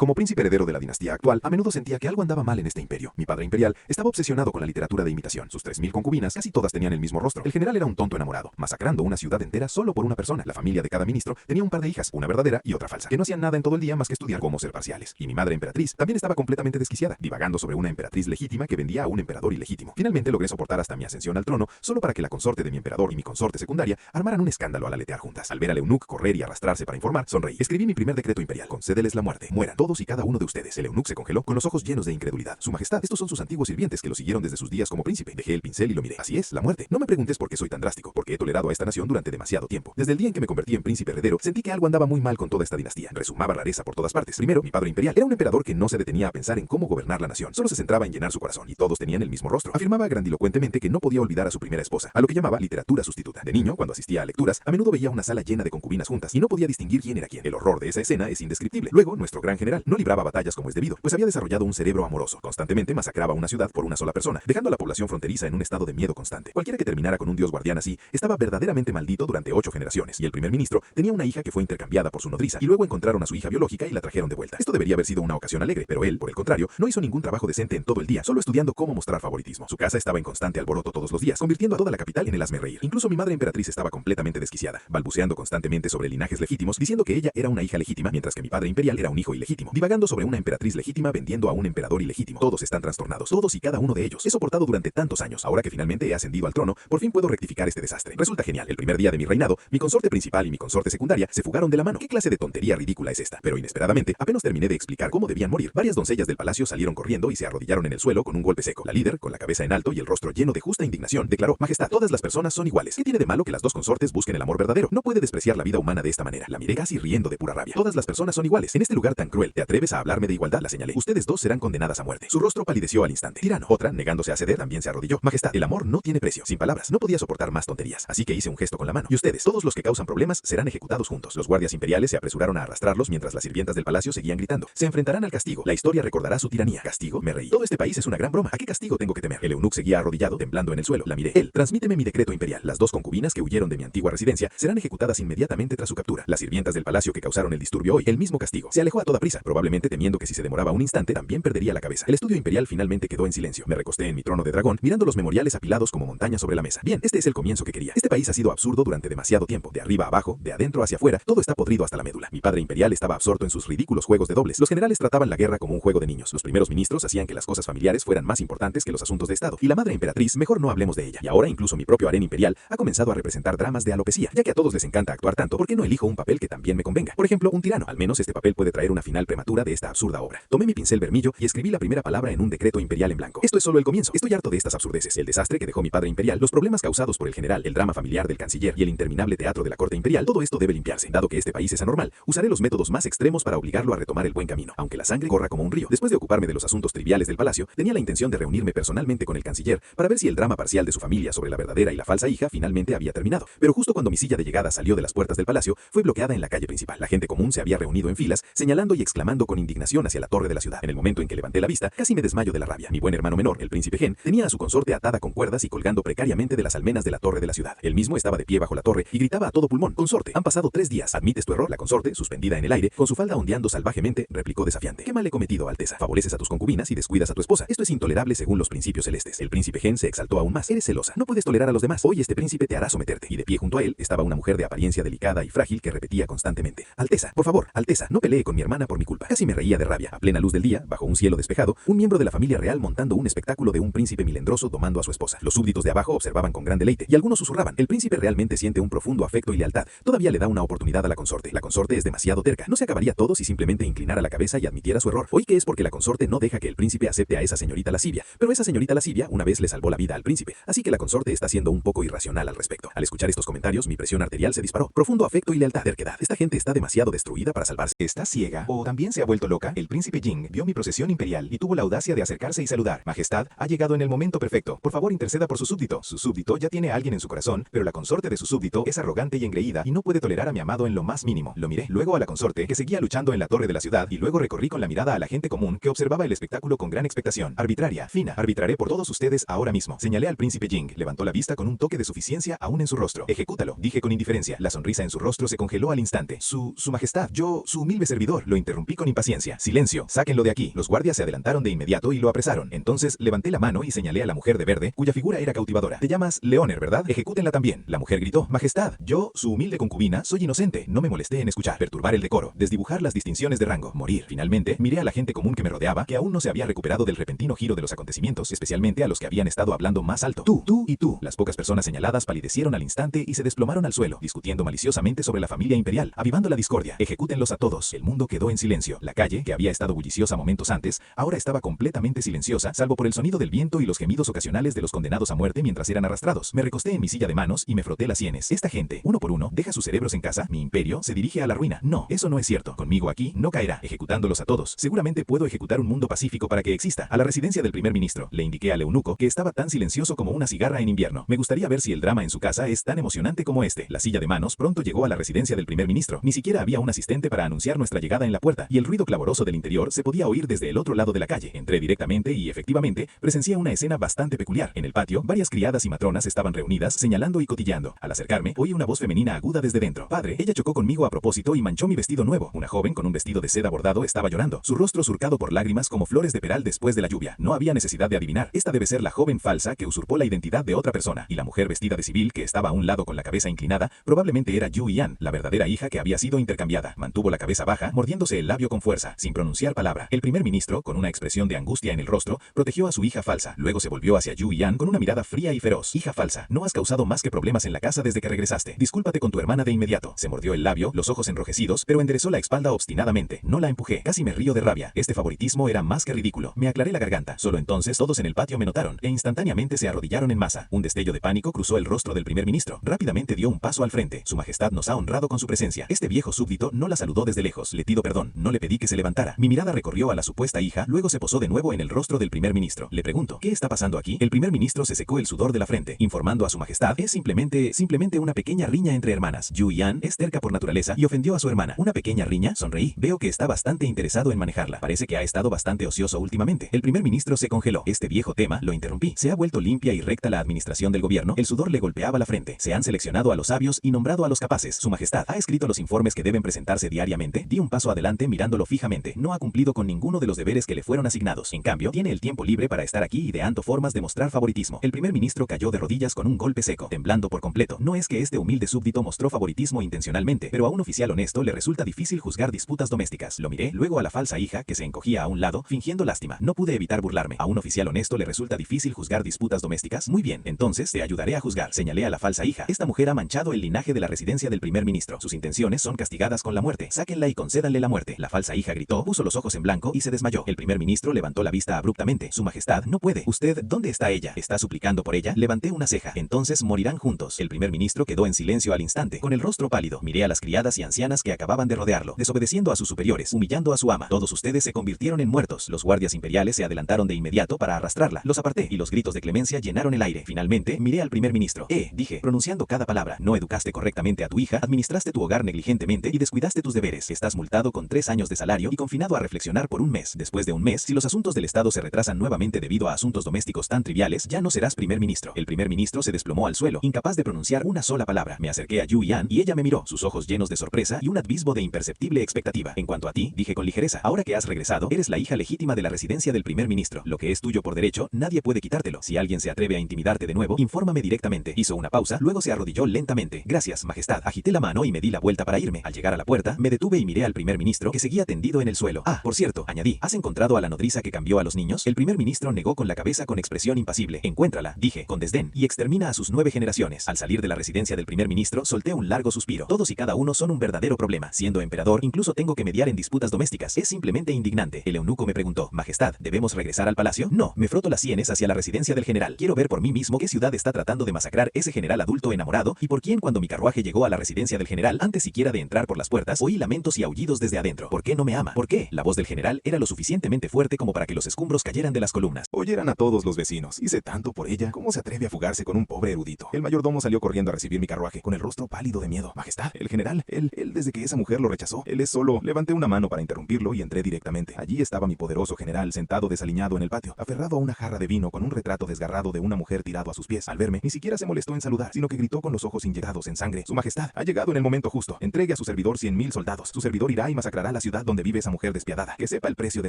Como príncipe heredero de la dinastía actual, a menudo sentía que algo andaba mal en este imperio. Mi padre imperial estaba obsesionado con la literatura de imitación. Sus 3000 concubinas casi todas tenían el mismo rostro. El general era un tonto enamorado, masacrando una ciudad entera solo por una persona. La familia de cada ministro tenía un par de hijas, una verdadera y otra falsa, que no hacían nada en todo el día más que estudiar cómo ser parciales. Y mi madre emperatriz también estaba completamente desquiciada, divagando sobre una emperatriz legítima que vendía a un emperador ilegítimo. Finalmente logré soportar hasta mi ascensión al trono, solo para que la consorte de mi emperador y mi consorte secundaria armaran un escándalo al aletear juntas. Al ver al eunuco correr y arrastrarse para informar, sonreí. Escribí mi primer decreto imperial: concédeles la muerte. Mueran todos y cada uno de ustedes. El eunuco se congeló con los ojos llenos de incredulidad. Su majestad, estos son sus antiguos sirvientes que lo siguieron desde sus días como príncipe. Dejé el pincel y lo miré. Así es, la muerte. No me preguntes por qué soy tan drástico, porque he tolerado a esta nación durante demasiado tiempo. Desde el día en que me convertí en príncipe heredero, sentí que algo andaba muy mal con toda esta dinastía. Resumaba rareza por todas partes. Primero, mi padre imperial era un emperador que no se detenía a pensar en cómo gobernar la nación. Solo se centraba en llenar su corazón, y todos tenían el mismo rostro. Afirmaba grandilocuentemente que no podía olvidar a su primera esposa, a lo que llamaba literatura sustituta. De niño, cuando asistía a lecturas, a menudo veía una sala llena de concubinas juntas, y no podía distinguir quién era quién. El horror de esa escena es indescriptible. Luego, nuestro gran general no libraba batallas como es debido, pues había desarrollado un cerebro amoroso. Constantemente masacraba una ciudad por una sola persona, dejando a la población fronteriza en un estado de miedo constante. Cualquiera que terminara con un dios guardián así, estaba verdaderamente maldito durante 8 generaciones, y el primer ministro tenía una hija que fue intercambiada por su nodriza, y luego encontraron a su hija biológica y la trajeron de vuelta. Esto debería haber sido una ocasión alegre, pero él, por el contrario, no hizo ningún trabajo decente en todo el día, solo estudiando cómo mostrar favoritismo. Su casa estaba en constante alboroto todos los días, convirtiendo a toda la capital en el hazmerreír. Incluso mi madre emperatriz estaba completamente desquiciada, balbuceando constantemente sobre linajes legítimos, diciendo que ella era una hija legítima, mientras que mi padre imperial era un hijo ilegítimo, divagando sobre una emperatriz legítima vendiendo a un emperador ilegítimo. Todos están trastornados, todos y cada uno de ellos. He soportado durante tantos años. Ahora que finalmente he ascendido al trono, por fin puedo rectificar este desastre. Resulta genial. El primer día de mi reinado, mi consorte principal y mi consorte secundaria se fugaron de la mano. ¿Qué clase de tontería ridícula es esta? Pero inesperadamente, apenas terminé de explicar cómo debían morir, varias doncellas del palacio salieron corriendo y se arrodillaron en el suelo con un golpe seco. La líder, con la cabeza en alto y el rostro lleno de justa indignación, declaró: Majestad, todas las personas son iguales. ¿Qué tiene de malo que las dos consortes busquen el amor verdadero? No puede despreciar la vida humana de esta manera. La miré casi riendo de pura rabia. Todas las personas son iguales. En este lugar tan cruel, ¿te atreves a hablarme de igualdad? La señalé. Ustedes dos serán condenadas a muerte. Su rostro palideció al instante. Tirano. Otra, negándose a ceder, también se arrodilló. Majestad, el amor no tiene precio. Sin palabras, no podía soportar más tonterías, así que hice un gesto con la mano. Y ustedes, todos los que causan problemas, serán ejecutados juntos. Los guardias imperiales se apresuraron a arrastrarlos mientras las sirvientas del palacio seguían gritando: se enfrentarán al castigo. La historia recordará su tiranía. ¿Castigo? Me reí. Todo este país es una gran broma. ¿A qué castigo tengo que temer? El eunuco seguía arrodillado, temblando en el suelo. La miré. Él: transmíteme mi decreto imperial. Las dos concubinas que huyeron de mi antigua residencia serán ejecutadas inmediatamente tras su captura. Las sirvientas del palacio que causaron el disturbio hoy, el mismo castigo. Se alejó a toda prisa, probablemente temiendo que si se demoraba un instante también perdería la cabeza. El estudio imperial finalmente quedó en silencio. Me recosté en mi trono de dragón, mirando los memoriales apilados como montañas sobre la mesa. Bien, este es el comienzo que quería. Este país ha sido absurdo durante demasiado tiempo. De arriba a abajo, de adentro hacia afuera, todo está podrido hasta la médula. Mi padre imperial estaba absorto en sus ridículos juegos de dobles. Los generales trataban la guerra como un juego de niños. Los primeros ministros hacían que las cosas familiares fueran más importantes que los asuntos de estado. Y la madre emperatriz, mejor no hablemos de ella. Y ahora incluso mi propio harén imperial ha comenzado a representar dramas de alopecia. Ya que a todos les encanta actuar tanto, ¿por qué no elijo un papel que también me convenga? Por ejemplo, un tirano. Al menos este papel puede traer una final prematura de esta absurda obra. Tomé mi pincel vermillo y escribí la primera palabra en un decreto imperial en blanco. Esto es solo el comienzo. Estoy harto de estas absurdeces. El desastre que dejó mi padre imperial, los problemas causados por el general, el drama familiar del canciller y el interminable teatro de la corte imperial, todo esto debe limpiarse. Dado que este país es anormal, usaré los métodos más extremos para obligarlo a retomar el buen camino, aunque la sangre corra como un río. Después de ocuparme de los asuntos triviales del palacio, tenía la intención de reunirme personalmente con el canciller para ver si el drama parcial de su familia sobre la verdadera y la falsa hija finalmente había terminado. Pero justo cuando mi silla de llegada salió de las puertas del palacio, fue bloqueada en la calle principal. La gente común se había reunido en filas, señalando y exclamando con indignación hacia la torre de la ciudad. En el momento en que levanté la vista, casi me desmayo de la rabia. Mi buen hermano menor, el príncipe Gen, tenía a su consorte atada con cuerdas y colgando precariamente de las almenas de la torre de la ciudad. Él mismo estaba de pie bajo la torre y gritaba a todo pulmón: consorte, han pasado 3 días. ¿Admites tu error? La consorte, suspendida en el aire, con su falda ondeando salvajemente, replicó desafiante: ¿qué mal he cometido, Alteza? Favoreces a tus concubinas y descuidas a tu esposa. Esto es intolerable según los principios celestes. El príncipe Gen se exaltó aún más. Eres celosa. No puedes tolerar a los demás. Hoy este príncipe te hará someterte. Y de pie junto a él estaba una mujer de apariencia delicada y frágil que repetía constantemente: Alteza, por favor, Alteza, no pelee con mi hermana por mi culpa. Casi me reía de rabia. A plena luz del día, bajo un cielo despejado, un miembro de la familia real montando un espectáculo de un príncipe milendroso domando a su esposa. Los súbditos de abajo observaban con gran deleite y algunos susurraban: el príncipe realmente siente un profundo afecto y lealtad. Todavía le da una oportunidad a la consorte. La consorte es demasiado terca. ¿No se acabaría todo si simplemente inclinara la cabeza y admitiera su error? Hoy que es porque la consorte no deja que el príncipe acepte a esa señorita lascivia. Pero esa señorita lascivia una vez le salvó la vida al príncipe, así que la consorte está siendo un poco irracional al respecto. Al escuchar estos comentarios, mi presión arterial se disparó. Profundo afecto y lealtad. Terquedad. Esta gente está demasiado destruida para salvarse. ¿Está ciega? ¿O también se ha vuelto loca? El príncipe Jing vio mi procesión imperial y tuvo la audacia de acercarse y saludar. Majestad, ha llegado en el momento perfecto. Por favor, interceda por su súbdito. Su súbdito ya tiene a alguien en su corazón, pero la consorte de su súbdito es arrogante y engreída y no puede tolerar a mi amado en lo más mínimo. Lo miré, luego a la consorte, que seguía luchando en la torre de la ciudad, y luego recorrí con la mirada a la gente común que observaba el espectáculo con gran expectación. Arbitraria, fina, arbitraré por todos ustedes ahora mismo. Señalé al príncipe Jing, levantó la vista con un toque de suficiencia aún en su rostro. Ejecútalo, dije con indiferencia. La sonrisa en su rostro se congeló al instante. Su majestad, su humilde servidor, lo interrumpí interrumpí con impaciencia. Silencio, sáquenlo de aquí. Los guardias se adelantaron de inmediato y lo apresaron. Entonces levanté la mano y señalé a la mujer de verde, cuya figura era cautivadora. Te llamas Leoner, ¿verdad? Ejecútenla también. La mujer gritó. Majestad, yo, su humilde concubina, soy inocente. No me molesté en escuchar. Perturbar el decoro. Desdibujar las distinciones de rango. Morir. Finalmente, miré a la gente común que me rodeaba, que aún no se había recuperado del repentino giro de los acontecimientos, especialmente a los que habían estado hablando más alto. Tú y tú. Las pocas personas señaladas palidecieron al instante y se desplomaron al suelo, discutiendo maliciosamente sobre la familia imperial, avivando la discordia. Ejecútenlos a todos. El mundo quedó en silencio. La calle, que había estado bulliciosa momentos antes, ahora estaba completamente silenciosa, salvo por el sonido del viento y los gemidos ocasionales de los condenados a muerte mientras eran arrastrados. Me recosté en mi silla de manos y me froté las sienes. Esta gente, uno por uno, deja sus cerebros en casa. Mi imperio se dirige a la ruina. No, eso no es cierto. Conmigo aquí no caerá. Ejecutándolos a todos. Seguramente puedo ejecutar un mundo pacífico para que exista. A la residencia del primer ministro. Le indiqué al eunuco que estaba tan silencioso como una cigarra en invierno. Me gustaría ver si el drama en su casa es tan emocionante como este. La silla de manos pronto llegó a la residencia del primer ministro. Ni siquiera había un asistente para anunciar nuestra llegada en la puerta, y el ruido clamoroso del interior se podía oír desde el otro lado de la calle. Entré directamente y efectivamente presencié una escena bastante peculiar. En el patio, varias criadas y matronas estaban reunidas, señalando y cotilleando. Al acercarme, oí una voz femenina aguda desde dentro. Padre, ella chocó conmigo a propósito y manchó mi vestido nuevo. Una joven con un vestido de seda bordado estaba llorando, su rostro surcado por lágrimas como flores de peral después de la lluvia. No había necesidad de adivinar. Esta debe ser la joven falsa que usurpó la identidad de otra persona, y la mujer vestida de civil que estaba a un lado con la cabeza inclinada probablemente era Yu Yan, la verdadera hija que había sido intercambiada. Mantuvo la cabeza baja, mordiéndose el labio con fuerza, sin pronunciar palabra. El primer ministro, con una expresión de angustia en el rostro, protegió a su hija falsa. Luego se volvió hacia Yu Yan con una mirada fría y feroz. Hija falsa, no has causado más que problemas en la casa desde que regresaste. Discúlpate con tu hermana de inmediato. Se mordió el labio, los ojos enrojecidos, pero enderezó la espalda obstinadamente. No la empujé. Casi me río de rabia. Este favoritismo era más que ridículo. Me aclaré la garganta. Solo entonces todos en el patio me notaron, e instantáneamente se arrodillaron en masa. Un destello de pánico cruzó el rostro del primer ministro. Rápidamente dio un paso al frente. Su majestad nos ha honrado con su presencia. Este viejo súbdito no la saludó desde lejos. Le pido perdón. No le pedí que se levantara. Mi mirada recorrió a la supuesta hija, luego se posó de nuevo en el rostro del primer ministro. Le pregunto, ¿qué está pasando aquí? El primer ministro se secó el sudor de la frente, informando a su majestad, es simplemente una pequeña riña entre hermanas. Yu Yan es terca por naturaleza y ofendió a su hermana. ¿Una pequeña riña? Sonreí. Veo que está bastante interesado en manejarla. Parece que ha estado bastante ocioso últimamente. El primer ministro se congeló. Este viejo tema, lo interrumpí. Se ha vuelto limpia y recta la administración del gobierno. El sudor le golpeaba la frente. Se han seleccionado a los sabios y nombrado a los capaces. Su majestad ha escrito los informes que deben presentarse diariamente. Di un paso adelante mirándolo fijamente. No ha cumplido con ninguno de los deberes que le fueron asignados. En cambio, tiene el tiempo libre para estar aquí ideando formas de mostrar favoritismo. El primer ministro cayó de rodillas con un golpe seco, temblando por completo. No es que este humilde súbdito mostró favoritismo intencionalmente, pero a un oficial honesto le resulta difícil juzgar disputas domésticas. Lo miré, luego a la falsa hija, que se encogía a un lado, fingiendo lástima. No pude evitar burlarme. ¿A un oficial honesto le resulta difícil juzgar disputas domésticas? Muy bien, entonces te ayudaré a juzgar. Señalé a la falsa hija. Esta mujer ha manchado el linaje de la residencia del primer ministro. Sus intenciones son castigadas con la muerte. Sáquenla y concédanle la muerte. La falsa hija gritó, puso los ojos en blanco y se desmayó. El primer ministro levantó la vista abruptamente. Su majestad, no puede. ¿Usted dónde está ella? ¿Está suplicando por ella? Levanté una ceja. Entonces morirán juntos. El primer ministro quedó en silencio al instante, con el rostro pálido. Miré a las criadas y ancianas que acababan de rodearlo, desobedeciendo a sus superiores, humillando a su ama. Todos ustedes se convirtieron en muertos. Los guardias imperiales se adelantaron de inmediato para arrastrarla. Los aparté y los gritos de clemencia llenaron el aire. Finalmente, miré al primer ministro. Dije, pronunciando cada palabra. No educaste correctamente a tu hija, administraste tu hogar negligentemente y descuidaste tus deberes. Estás multado con 3 años de salario y confinado a reflexionar por un mes. Después de un mes, si los asuntos del Estado se retrasan nuevamente debido a asuntos domésticos tan triviales, ya no serás primer ministro. El primer ministro se desplomó al suelo, incapaz de pronunciar una sola palabra. Me acerqué a Yu Yan y ella me miró, sus ojos llenos de sorpresa y un atisbo de imperceptible expectativa. En cuanto a ti, dije con ligereza, ahora que has regresado, eres la hija legítima de la residencia del primer ministro. Lo que es tuyo por derecho, nadie puede quitártelo. Si alguien se atreve a intimidarte de nuevo, infórmame directamente. Hizo una pausa, luego se arrodilló lentamente. Gracias, majestad. Agité la mano y me di la vuelta para irme. Al llegar a la puerta, me detuve y miré al primer ministro, que seguía tendido en el suelo. Por cierto, añadí, ¿has encontrado a la nodriza que cambió a los niños? El primer ministro negó con la cabeza con expresión impasible. Encuéntrala, dije, con desdén, y extermina a sus 9 generaciones. Al salir de la residencia del primer ministro, solté un largo suspiro. Todos y cada uno son un verdadero problema. Siendo emperador, incluso tengo que mediar en disputas domésticas. Es simplemente indignante. El eunuco me preguntó, Majestad, ¿debemos regresar al palacio? No, me froto las sienes hacia la residencia del general. Quiero ver por mí mismo qué ciudad está tratando de masacrar ese general adulto enamorado, y por quién cuando mi carruaje llegó a la residencia del general, antes siquiera de entrar por las puertas, oí lamentos y aullidos desde adentro. ¿Por qué no me ama? ¿Por qué? La voz del general era lo suficientemente fuerte como para que los escombros cayeran de las columnas. Oyeran a todos los vecinos. Hice tanto por ella. ¿Cómo se atreve a fugarse con un pobre erudito? El mayordomo salió corriendo a recibir mi carruaje, con el rostro pálido de miedo. Majestad, el general, él desde que esa mujer lo rechazó, él es solo. Levanté una mano para interrumpirlo y entré directamente. Allí estaba mi poderoso general sentado desaliñado en el patio, aferrado a una jarra de vino con un retrato desgarrado de una mujer tirado a sus pies. Al verme, ni siquiera se molestó en saludar, sino que gritó con los ojos inyectados en sangre. Su majestad ha llegado en el momento justo. Entregue a su servidor 100.000 soldados. Su servidor irá y masacrará la la ciudad donde vive esa mujer despiadada. Que sepa el precio de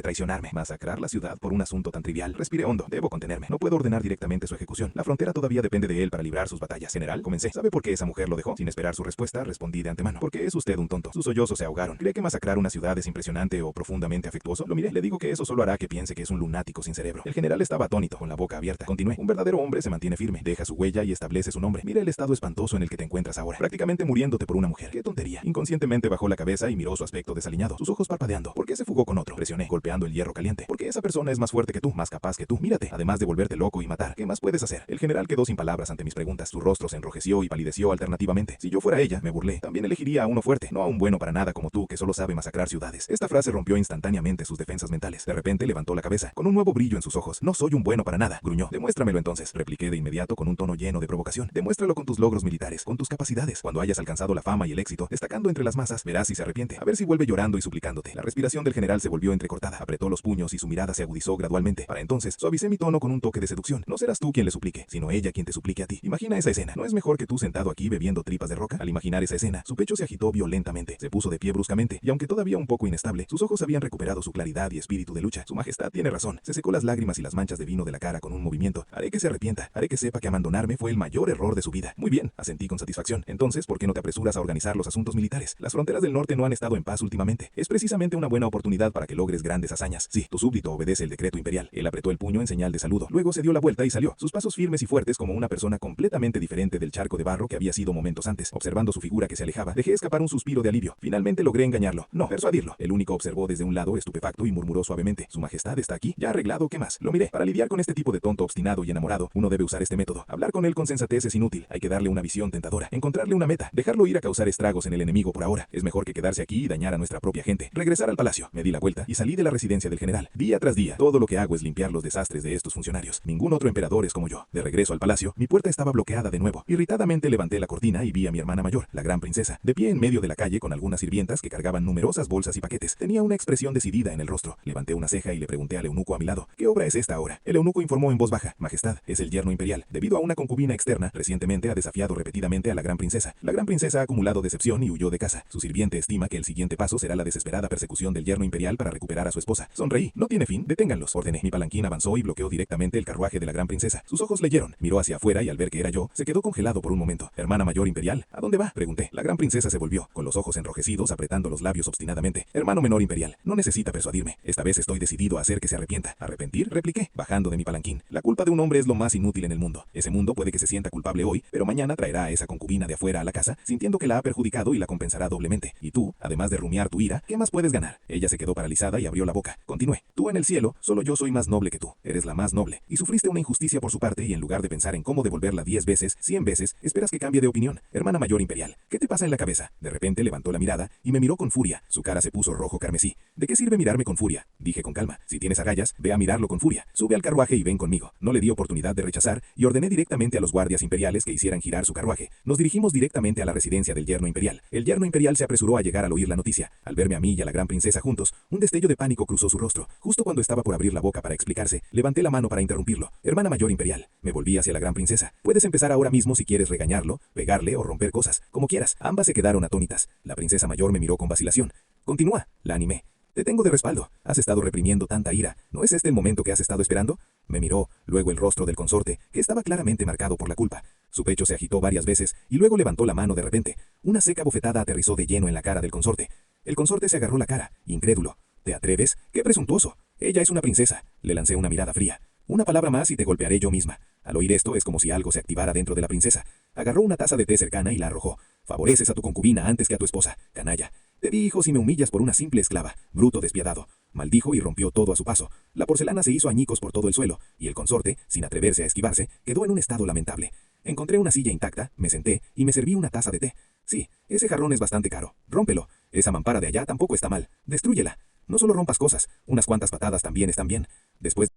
traicionarme. Masacrar la ciudad por un asunto tan trivial. Respiré hondo. Debo contenerme. No puedo ordenar directamente su ejecución. La frontera todavía depende de él para librar sus batallas. General, comencé. ¿Sabe por qué esa mujer lo dejó? Sin esperar su respuesta, respondí de antemano. Porque es usted un tonto. Sus sollozos se ahogaron. ¿Cree que masacrar una ciudad es impresionante o profundamente afectuoso? Lo miré. Le digo que eso solo hará que piense que es un lunático sin cerebro. El general estaba atónito, con la boca abierta. Continué. Un verdadero hombre se mantiene firme. Deja su huella y establece su nombre. Mira el estado espantoso en el que te encuentras ahora. Prácticamente muriéndote por una mujer. ¡Qué tontería! Inconscientemente bajó la cabeza y miró su aspecto desaliñado. Sus ojos parpadeando. ¿Por qué se fugó con otro? Presioné, golpeando el hierro caliente. Porque esa persona es más fuerte que tú, más capaz que tú. Mírate. Además de volverte loco y matar, ¿qué más puedes hacer? El general quedó sin palabras ante mis preguntas. Su rostro se enrojeció y palideció alternativamente. Si yo fuera ella, me burlé. También elegiría a uno fuerte, no a un bueno para nada como tú que solo sabe masacrar ciudades. Esta frase rompió instantáneamente sus defensas mentales. De repente levantó la cabeza, con un nuevo brillo en sus ojos. No soy un bueno para nada, gruñó. Demuéstramelo entonces, repliqué de inmediato con un tono lleno de provocación. Demuéstralo con tus logros militares, con tus capacidades. Cuando hayas alcanzado la fama y el éxito, destacando entre las masas, verás si se arrepiente. A ver si vuelve llorando y suplicándote. La respiración del general se volvió entrecortada. Apretó los puños y su mirada se agudizó gradualmente. Para entonces, suavicé mi tono con un toque de seducción. No serás tú quien le suplique, sino ella quien te suplique a ti. Imagina esa escena. ¿No es mejor que tú sentado aquí bebiendo tripas de roca? Al imaginar esa escena, su pecho se agitó violentamente. Se puso de pie bruscamente, y aunque todavía un poco inestable, sus ojos habían recuperado su claridad y espíritu de lucha. Su majestad tiene razón. Se secó las lágrimas y las manchas de vino de la cara con un movimiento. Haré que se arrepienta. Haré que sepa que abandonarme fue el mayor error de su vida. Muy bien, asentí con satisfacción. Entonces, ¿por qué no te apresuras a organizar los asuntos militares? Las fronteras del norte no han estado en paz últimamente. Es precisamente una buena oportunidad para que logres grandes hazañas. Sí, tu súbdito obedece el decreto imperial. Él apretó el puño en señal de saludo. Luego se dio la vuelta y salió. Sus pasos firmes y fuertes como una persona completamente diferente del charco de barro que había sido momentos antes. Observando su figura que se alejaba, dejé escapar un suspiro de alivio. Finalmente logré engañarlo. No, persuadirlo. El único observó desde un lado estupefacto y murmuró suavemente: Su majestad está aquí. Ya arreglado, ¿qué más? Lo miré. Para lidiar con este tipo de tonto obstinado y enamorado, uno debe usar este método. Hablar con él con sensatez es inútil. Hay que darle una visión tentadora. Encontrarle una meta. Dejarlo ir a causar estragos en el enemigo por ahora. Es mejor que quedarse aquí y dañar a nuestra propia gente. Regresar al palacio. Me di la vuelta y salí de la residencia del general. Día tras día, todo lo que hago es limpiar los desastres de estos funcionarios. Ningún otro emperador es como yo. De regreso al palacio, mi puerta estaba bloqueada de nuevo. Irritadamente levanté la cortina y vi a mi hermana mayor, la gran princesa, de pie en medio de la calle con algunas sirvientas que cargaban numerosas bolsas y paquetes. Tenía una expresión decidida en el rostro. Levanté una ceja y le pregunté al eunuco a mi lado: ¿Qué obra es esta ahora? El eunuco informó en voz baja: Majestad, es el yerno imperial. Debido a una concubina externa, recientemente ha desafiado repetidamente a la gran princesa. La gran princesa ha acumulado decepción y huyó de casa. Su sirviente estima que el siguiente paso será la desesperada persecución del yerno imperial para recuperar a su esposa. Sonreí. No tiene fin. Deténganlos, ordené. Mi palanquín avanzó y bloqueó directamente el carruaje de la gran princesa. Sus ojos leyeron. Miró hacia afuera y al ver que era yo, se quedó congelado por un momento. Hermana mayor imperial, ¿a dónde va? Pregunté. La gran princesa se volvió, con los ojos enrojecidos, apretando los labios obstinadamente. Hermano menor imperial, no necesita persuadirme. Esta vez estoy decidido a hacer que se arrepienta. ¿Arrepentir? Repliqué, bajando de mi palanquín. La culpa de un hombre es lo más inútil en el mundo. Ese mundo puede que se sienta culpable hoy, pero mañana traerá a esa concubina de afuera a la casa, sintiendo que la ha perjudicado y la compensará doblemente. Y tú, además de rumiar tu ira, ¿qué más puedes ganar? Ella se quedó paralizada y abrió la boca. Continué. Tú en el cielo, solo yo soy más noble que tú. Eres la más noble. Y sufriste una injusticia por su parte y en lugar de pensar en cómo devolverla 10 veces, 100 veces, esperas que cambie de opinión. Hermana mayor imperial, ¿qué te pasa en la cabeza? De repente levantó la mirada y me miró con furia. Su cara se puso rojo carmesí. ¿De qué sirve mirarme con furia? Dije con calma. Si tienes agallas, ve a mirarlo con furia. Sube al carruaje y ven conmigo. No le di oportunidad de rechazar y ordené directamente a los guardias imperiales que hicieran girar su carruaje. Nos dirigimos directamente a la residencia del yerno imperial. El yerno imperial se apresuró a llegar al oír la noticia. Al verme a mí y a la gran princesa juntos, un destello de pánico cruzó su rostro. Justo cuando estaba por abrir la boca para explicarse, levanté la mano para interrumpirlo. Hermana mayor imperial. Me volví hacia la gran princesa. Puedes empezar ahora mismo si quieres regañarlo, pegarle o romper cosas, como quieras. Ambas se quedaron atónitas. La princesa mayor me miró con vacilación. Continúa, la animé. Te tengo de respaldo. Has estado reprimiendo tanta ira. ¿No es este el momento que has estado esperando? Me miró, luego el rostro del consorte, que estaba claramente marcado por la culpa. Su pecho se agitó varias veces y luego levantó la mano de repente. Una seca bofetada aterrizó de lleno en la cara del consorte. El consorte se agarró la cara, incrédulo. ¿Te atreves? ¡Qué presuntuoso! Ella es una princesa. Le lancé una mirada fría. Una palabra más y te golpearé yo misma. Al oír esto es como si algo se activara dentro de la princesa. Agarró una taza de té cercana y la arrojó. Favoreces a tu concubina antes que a tu esposa, canalla. Te di hijos y me humillas por una simple esclava, bruto despiadado. Maldijo y rompió todo a su paso. La porcelana se hizo añicos por todo el suelo, y el consorte, sin atreverse a esquivarse, quedó en un estado lamentable. Encontré una silla intacta, me senté y me serví una taza de té. Sí, ese jarrón es bastante caro. Rómpelo. Esa mampara de allá tampoco está mal. Destrúyela. No solo rompas cosas, unas cuantas patadas también están bien. Después